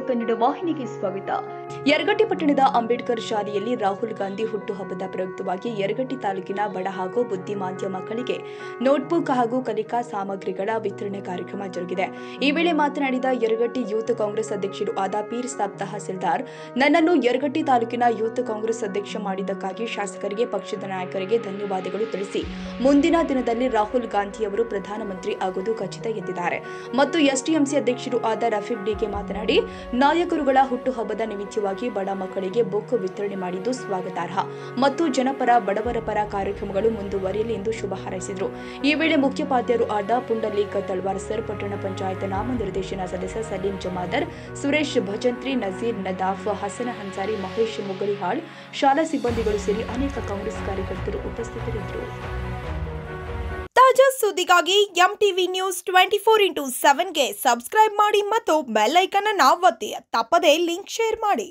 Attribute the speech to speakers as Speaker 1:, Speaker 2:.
Speaker 1: ಕನ್ನಡ ವಾಹಿನಿಗೆ ಸ್ವಾಗತ. ಯರಗಟ್ಟಿ ಪಟ್ಟಣದ ಅಂಬೇಡ್ಕರ್ ಶಾಲೆಯಲ್ಲಿ ರಾಹುಲ್ ಗಾಂಧಿ ಹುಟ್ಟುಹಬ್ಬದ ಪ್ರಯುಕ್ತವಾಗಿ ಯರಗಟ್ಟಿ ತಾಲೂಕಿನ ಬಡ ಹಾಗೂ ಬುದ್ಧಿಮಾಂದ್ಯ ಮಕ್ಕಳಿಗೆ ನೋಟ್ಬುಕ್ ಹಾಗೂ ಕಲಿಕಾ ಸಾಮಗ್ರಿಗಳ ವಿತರಣೆ ಕಾರ್ಯಕ್ರಮ ಜರುಗಿದೆ. ಈ ವೇಳೆ ಮಾತನಾಡಿದ ಯರಗಟ್ಟಿ ಯೂತ್ ಕಾಂಗ್ರೆಸ್ ಅಧ್ಯಕ್ಷರು ಆದ ಪೀರ್ ಸಾಬ್ ತಹಸೀಲ್ದಾರ್, ನನ್ನನ್ನು ಯರಗಟ್ಟಿ ತಾಲೂಕಿನ ಯೂತ್ ಕಾಂಗ್ರೆಸ್ ಅಧ್ಯಕ್ಷ ಮಾಡಿದ್ದಕ್ಕಾಗಿ ಶಾಸಕರಿಗೆ, ಪಕ್ಷದ ನಾಯಕರಿಗೆ ಧನ್ಯವಾದಗಳು ತಿಳಿಸಿ, ಮುಂದಿನ ದಿನದಲ್ಲಿ ರಾಹುಲ್ ಗಾಂಧಿಯವರು ಪ್ರಧಾನಮಂತ್ರಿ ಆಗುವುದು ಖಚಿತ ಎಂದಿದ್ದಾರೆ. ಮತ್ತು ಎಸ್ಟಿಎಂಸಿ ಅಧ್ಯಕ್ಷರು ಆದ ರಫೀಕ್ ಡಿಕೆ ಮಾತನಾಡಿ, ನಾಯಕರುಗಳ ಹುಟ್ಟುಹಬ್ಬದ ನಿಮಿತ್ತವಾಗಿ ಬಡ ಮಕ್ಕಳಿಗೆ ಬುಕ್ ವಿತರಣೆ ಮಾಡಿದ್ದು ಸ್ವಾಗತಾರ್ಹ ಮತ್ತು ಜನಪರ ಬಡವರ ಪರ ಕಾರ್ಯಕ್ರಮಗಳು ಮುಂದುವರಿಯಲಿ ಎಂದು ಶುಭ ಹಾರೈಸಿದರು. ಈ ವೇಳೆ ಮುಖ್ಯೋಪಾಧ್ಯಾಯರು ಆದ ಪುಂಡಲೀಕ್ ತಳವಾರ್ ಸರ್, ಪಟ್ಟಣ ಪಂಚಾಯತ್ ನಾಮನಿರ್ದೇಶನ ಸದಸ್ಯ ಸಲೀಂ ಜಮಾದರ್, ಸುರೇಶ್ ಭಜಂತ್ರಿ, ನಜೀರ್ ನದಾಫ್, ಹಸನ ಹನ್ಸಾರಿ, ಮಹೇಶ್ ಮುಗಳಿಹಾಳ್, ಶಾಲಾ ಸಿಬ್ಬಂದಿಗಳು ಸೇರಿ ಅನೇಕ ಕಾಂಗ್ರೆಸ್ ಕಾರ್ಯಕರ್ತರು ಉಪಸ್ಥಿತರಿದ್ದರು.
Speaker 2: ತಾಜಾ ಸುದ್ದಿಗಾಗಿ ಎಂಟಿವಿ ನ್ಯೂಸ್ 24x7ಗೆ ಸಬ್ಸ್ಕ್ರೈಬ್ ಮಾಡಿ ಮತ್ತು ಬೆಲ್ ಐಕಾನ್ ಅನ್ನು ಒತ್ತಿ. ತಪ್ಪದೇ ಲಿಂಕ್ ಶೇರ್ ಮಾಡಿ.